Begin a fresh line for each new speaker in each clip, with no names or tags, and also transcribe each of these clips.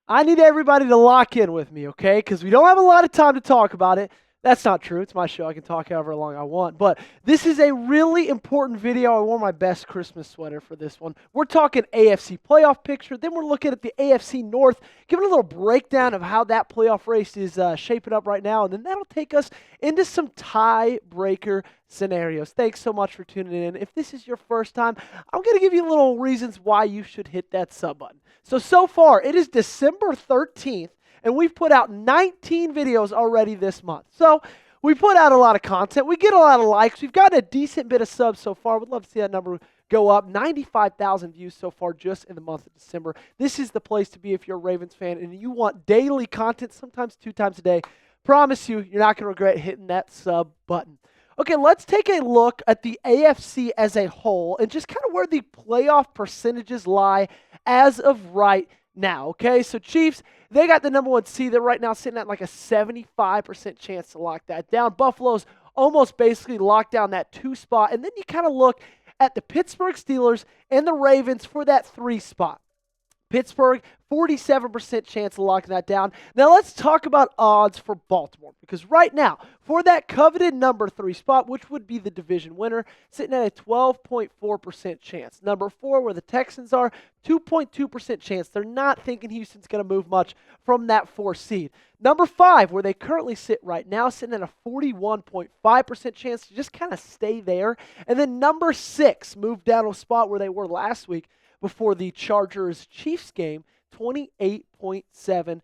I need everybody to lock in with me, okay? Because we don't have a lot of time to talk about it. That's not true. It's my show. I can talk however long I want. But this is a really important video. I wore my best Christmas sweater for this one. We're talking AFC playoff picture. Then we're looking at the AFC North, giving a little breakdown of how that playoff race is shaping up right now. And then that'll take us into some tiebreaker scenarios. Thanks so much for tuning in. If this is your first time, I'm going to give you little reasons why you should hit that sub button. So far, it is December 13th. And we've put out 19 videos already this month. So we put out a lot of content. We get a lot of likes. We've gotten a decent bit of subs so far. We'd love to see that number go up. 95,000 views so far just in the month of December. This is the place to be if you're a Ravens fan and you want daily content, sometimes 2 times a day. Promise you, you're not going to regret hitting that sub button. Okay, let's take a look at the AFC as a whole and just kind of where the playoff percentages lie as of right now. Okay, so Chiefs, they got the number 1 seed. They're right now sitting at like a 75% chance to lock that down. Buffalo's almost basically locked down that 2 spot. And then you kind of look at the Pittsburgh Steelers and the Ravens for that 3 spot. Pittsburgh, 47% chance of locking that down. Now let's talk about odds for Baltimore, because right now, for that coveted number 3 spot, which would be the division winner, sitting at a 12.4% chance. Number 4, where the Texans are, 2.2% chance. They're not thinking Houston's going to move much from that 4 seed. Number 5, where they currently sit right now, sitting at a 41.5% chance to just kind of stay there. And then number 6, moved down to a spot where they were last week, before the Chargers-Chiefs game, 28.7%.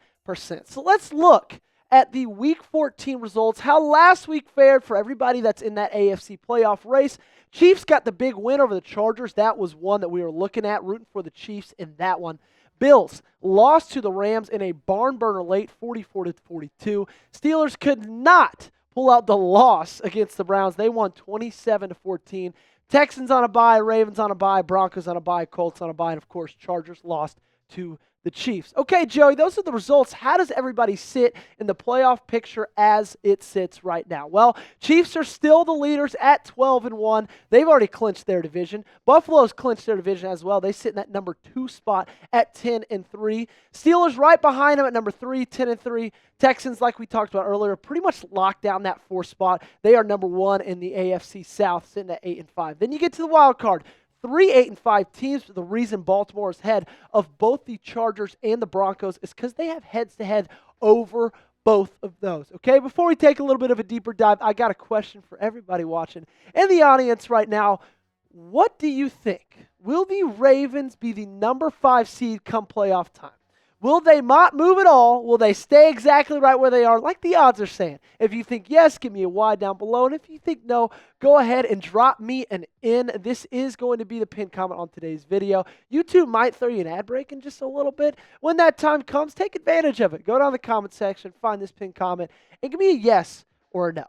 So let's look at the Week 14 results, how last week fared for everybody that's in that AFC playoff race. Chiefs got the big win over the Chargers. That was one that we were looking at, rooting for the Chiefs in that one. Bills lost to the Rams in a barn burner late, 44-42. Steelers could not pull out the loss against the Browns. They won 27-14. Texans on a bye, Ravens on a bye, Broncos on a bye, Colts on a bye, and of course, Chargers lost to the Chiefs. Okay, Joey, those are the results. How does everybody sit in the playoff picture as it sits right now? Well, Chiefs are still the leaders at 12-1. They've already clinched their division. Buffalo's clinched their division as well. They sit in that number 2 spot at 10-3. Steelers right behind them at number 3, 10-3. Texans, like we talked about earlier, pretty much locked down that 4 spot. They are number 1 in the AFC South, sitting at 8-5. Then you get to the wild card. 3 8-5 teams. The reason Baltimore is ahead of both the Chargers and the Broncos is because they have heads-to-head over both of those. Okay, before we take a little bit of a deeper dive, I got a question for everybody watching and the audience right now. What do you think? Will the Ravens be the number 5 seed come playoff time? Will they not move at all? Will they stay exactly right where they are, like the odds are saying? If you think yes, give me a Y down below. And if you think no, go ahead and drop me an N. This is going to be the pinned comment on today's video. YouTube might throw you an ad break in just a little bit. When that time comes, take advantage of it. Go down the comment section, find this pinned comment, and give me a yes or a no.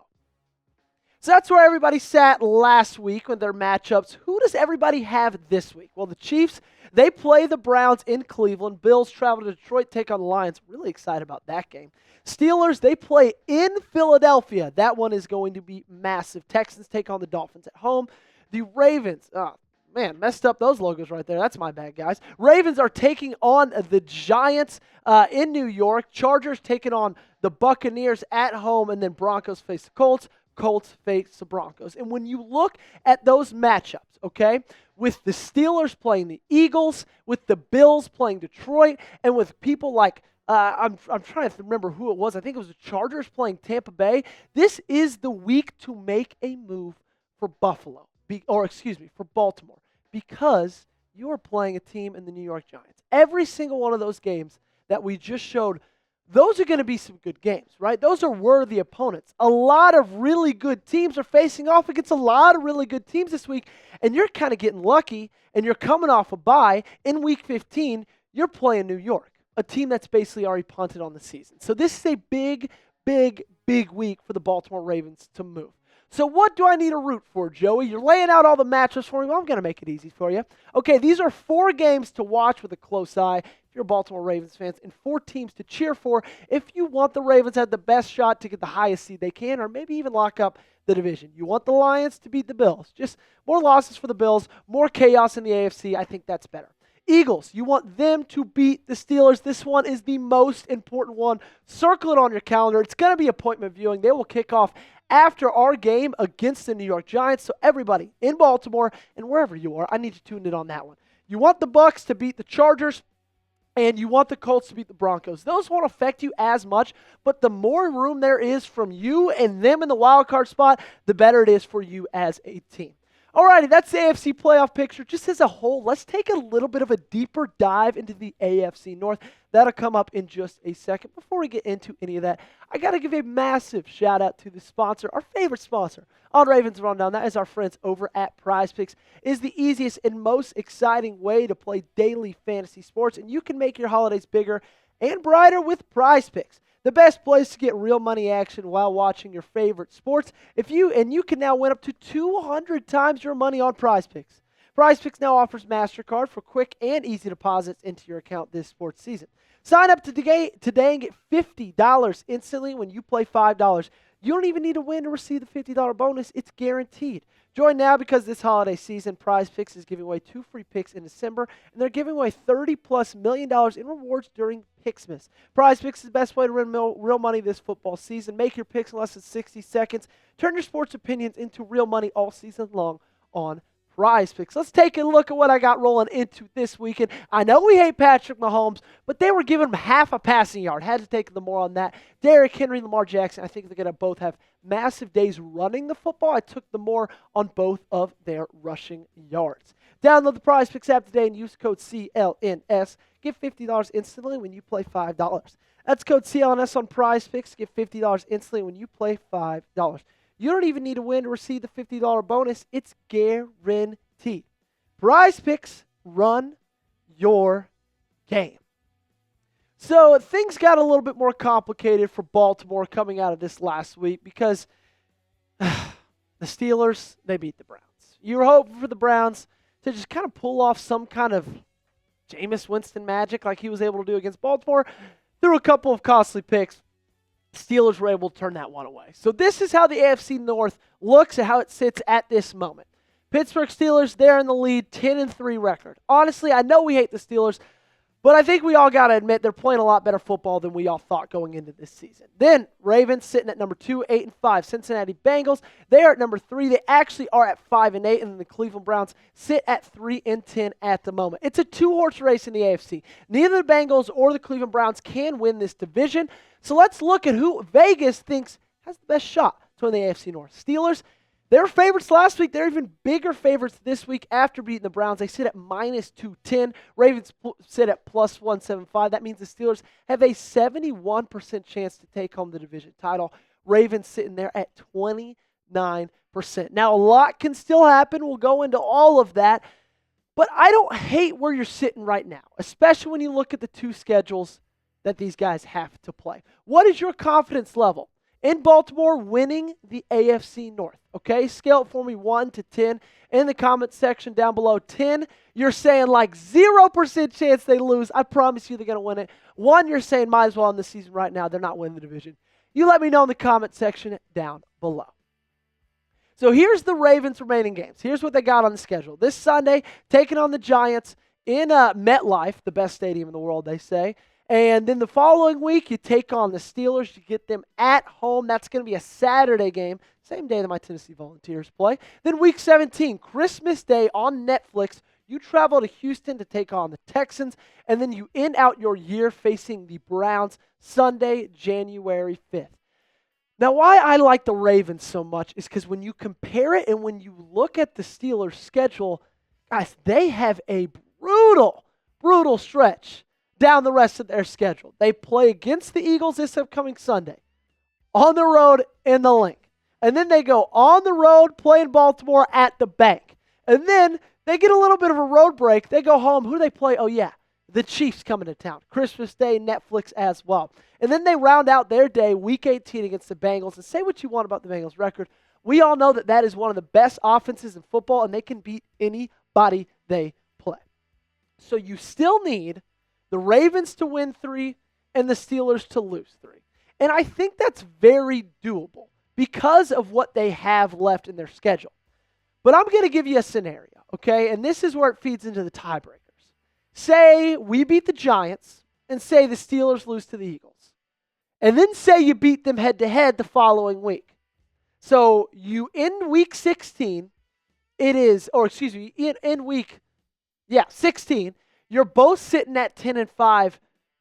So that's where everybody sat last week with their matchups. Who does everybody have this week? Well, the Chiefs, they play the Browns in Cleveland. Bills travel to Detroit, take on the Lions. Really excited about that game. Steelers, they play in Philadelphia. That one is going to be massive. Texans take on the Dolphins at home. The Ravens, man, messed up those logos right there. That's my bad, guys. Ravens are taking on the Giants in New York. Chargers taking on the Buccaneers at home, and then Broncos face the Colts. Colts face the Broncos. And when you look at those matchups, okay, with the Steelers playing the Eagles, with the Bills playing Detroit, and with people like, I'm trying to remember who it was. I think it was the Chargers playing Tampa Bay. This is the week to make a move for Baltimore, because you're playing a team in the New York Giants. Every single one of those games that we just showed, those are going to be some good games, right? Those are worthy opponents. A lot of really good teams are facing off against a lot of really good teams this week, and you're kind of getting lucky, and you're coming off a bye. In Week 15, you're playing New York, a team that's basically already punted on the season. So this is a big, big, big week for the Baltimore Ravens to move. So what do I need to root for, Joey? You're laying out all the matchups for me. Well, I'm going to make it easy for you. Okay, these are 4 games to watch with a close eye if you're Baltimore Ravens fans, and 4 teams to cheer for if you want the Ravens to have the best shot to get the highest seed they can, or maybe even lock up the division. You want the Lions to beat the Bills. Just more losses for the Bills, more chaos in the AFC. I think that's better. Eagles, you want them to beat the Steelers. This one is the most important one. Circle it on your calendar. It's going to be appointment viewing. They will kick off after our game against the New York Giants. So everybody in Baltimore and wherever you are, I need you to tune in on that one. You want the Bucs to beat the Chargers, and you want the Colts to beat the Broncos. Those won't affect you as much, but the more room there is from you and them in the wild card spot, the better it is for you as a team. Alrighty, that's the AFC playoff picture. Just as a whole, let's take a little bit of a deeper dive into the AFC North. That'll come up in just a second. Before we get into any of that, I got to give a massive shout out to the sponsor, our favorite sponsor on Ravens Rundown. That is our friends over at PrizePicks. It is the easiest and most exciting way to play daily fantasy sports, and you can make your holidays bigger and brighter with PrizePicks. The best place to get real money action while watching your favorite sports. You can now win up to 200 times your money on PrizePicks. PrizePicks now offers MasterCard for quick and easy deposits into your account this sports season. Sign up today and get $50 instantly when you play $5. You don't even need to win to receive the $50 bonus. It's guaranteed. Join now because this holiday season, PrizePicks is giving away 2 free picks in December, and they're giving away $30+ million in rewards during Picksmas. PrizePicks is the best way to win real money this football season. Make your picks in less than 60 seconds. Turn your sports opinions into real money all season long on PrizePicks. Let's take a look at what I got rolling into this weekend. I know we hate Patrick Mahomes, but they were giving him half a passing yard. Had to take the more on that. Derrick Henry, Lamar Jackson, I think they're going to both have massive days running the football. I took the more on both of their rushing yards. Download the PrizePicks app today and use code CLNS. Get $50 instantly when you play $5. That's code CLNS on PrizePicks. Get $50 instantly when you play $5. You don't even need to win to receive the $50 bonus. It's guaranteed. PrizePicks, run your game. So things got a little bit more complicated for Baltimore coming out of this last week because the Steelers, they beat the Browns. You were hoping for the Browns to just kind of pull off some kind of Jameis Winston magic like he was able to do against Baltimore. Through a couple of costly picks, Steelers were able to turn that one away. So this is how the AFC North looks and how it sits at this moment. Pittsburgh Steelers, they're in the lead, 10-3 record. Honestly, I know we hate the Steelers, but I think we all got to admit they're playing a lot better football than we all thought going into this season. Then Ravens sitting at number 2, 8-5. Cincinnati Bengals, they are at number 3. They actually are at 5-8, and the Cleveland Browns sit at 3-10 at the moment. It's a 2-horse race in the AFC. Neither the Bengals or the Cleveland Browns can win this division. So let's look at who Vegas thinks has the best shot to win the AFC North. Steelers, they were favorites last week. They're even bigger favorites this week after beating the Browns. They sit at -210. Ravens sit at +175. That means the Steelers have a 71% chance to take home the division title. Ravens sitting there at 29%. Now, a lot can still happen. We'll go into all of that. But I don't hate where you're sitting right now, especially when you look at the 2 schedules that these guys have to play. What is your confidence level in Baltimore winning the AFC North? Okay, scale it for me 1 to 10 in the comment section down below. 10, you're saying like 0% chance they lose. I promise you they're going to win it. 1, you're saying might as well in the season right now. They're not winning the division. You let me know in the comment section down below. So here's the Ravens' remaining games. Here's what they got on the schedule. This Sunday, taking on the Giants in MetLife, the best stadium in the world, they say. And then the following week, you take on the Steelers. You get them at home. That's going to be a Saturday game, same day that my Tennessee Volunteers play. Then week 17, Christmas Day on Netflix, you travel to Houston to take on the Texans. And then you end out your year facing the Browns Sunday, January 5th. Now, why I like the Ravens so much is because when you compare it and when you look at the Steelers' schedule, guys, they have a brutal stretch down the rest of their schedule. They play against the Eagles this upcoming Sunday, on the road in the Link. And then they go on the road, play in Baltimore at the Bank. And then they get a little bit of a road break. They go home. Who do they play? Oh, yeah, the Chiefs coming to town. Christmas Day, Netflix as well. And then they round out their day, week 18 against the Bengals. And say what you want about the Bengals record. We all know that that is one of the best offenses in football, and they can beat anybody they play. So you still need the Ravens to win 3 and the Steelers to lose 3. And I think that's very doable because of what they have left in their schedule. But I'm going to give you a scenario, okay? And this is where it feeds into the tiebreakers. say we beat the Giants and say the Steelers lose to the Eagles. And then say you beat them head-to-head the following week. So you in week 16, in week 16, you're both sitting at 10-5.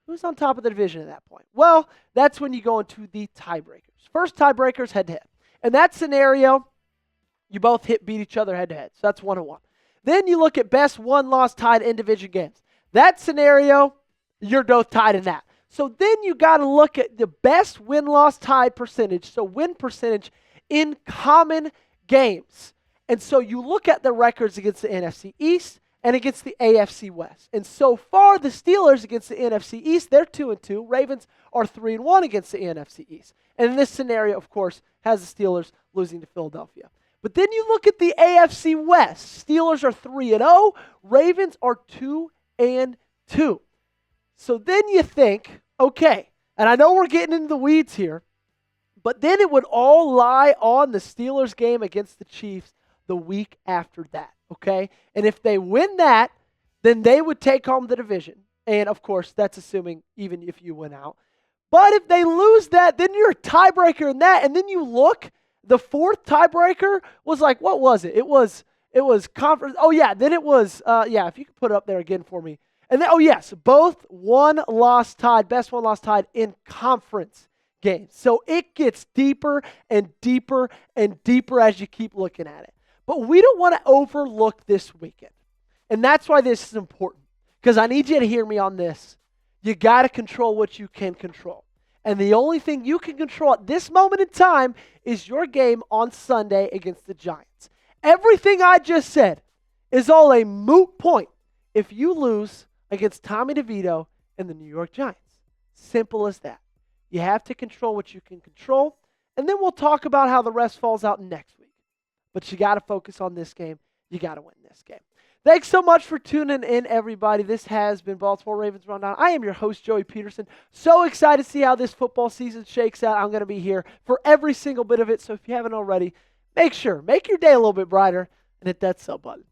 Who's on top of the division at that point? Well, that's when you go into the tiebreakers. First tiebreakers head-to-head. In that scenario, you both beat each other head-to-head. So that's 1-1. Then you look at best won-loss tied in division games. That scenario, you're both tied in that. So then you got to look at the best win-loss tied percentage, so win percentage in common games. And so you look at the records against the NFC East and against the AFC West. And so far, the Steelers against the NFC East, they're 2-2. Ravens are 3-1 against the NFC East. And in this scenario, of course, has the Steelers losing to Philadelphia. But then you look at the AFC West. Steelers are 3-0. Ravens are 2-2. So then you think, okay, and I know we're getting into the weeds here, but then it would all lie on the Steelers game against the Chiefs the week after that, okay? And if they win that, then they would take home the division. And, of course, that's assuming even if you win out. But if they lose that, then you're a tiebreaker in that. And then you look, the fourth tiebreaker was like, what was it? It was conference. Oh, yeah, then it was, if you could put it up there again for me. And then, both won-loss tied, best won-loss tied in conference games. So it gets deeper and deeper and deeper as you keep looking at it. But we don't want to overlook this weekend. And that's why this is important. Because I need you to hear me on this. You got to control what you can control. And the only thing you can control at this moment in time is your game on Sunday against the Giants. Everything I just said is all a moot point if you lose against Tommy DeVito and the New York Giants. Simple as that. You have to control what you can control, and then we'll talk about how the rest falls out next week. But you got to focus on this game. You got to win this game. Thanks so much for tuning in, everybody. This has been Baltimore Ravens Rundown. I am your host, Joey Petersen. So excited to see how this football season shakes out. I'm going to be here for every single bit of it. So if you haven't already, make your day a little bit brighter and hit that sub button.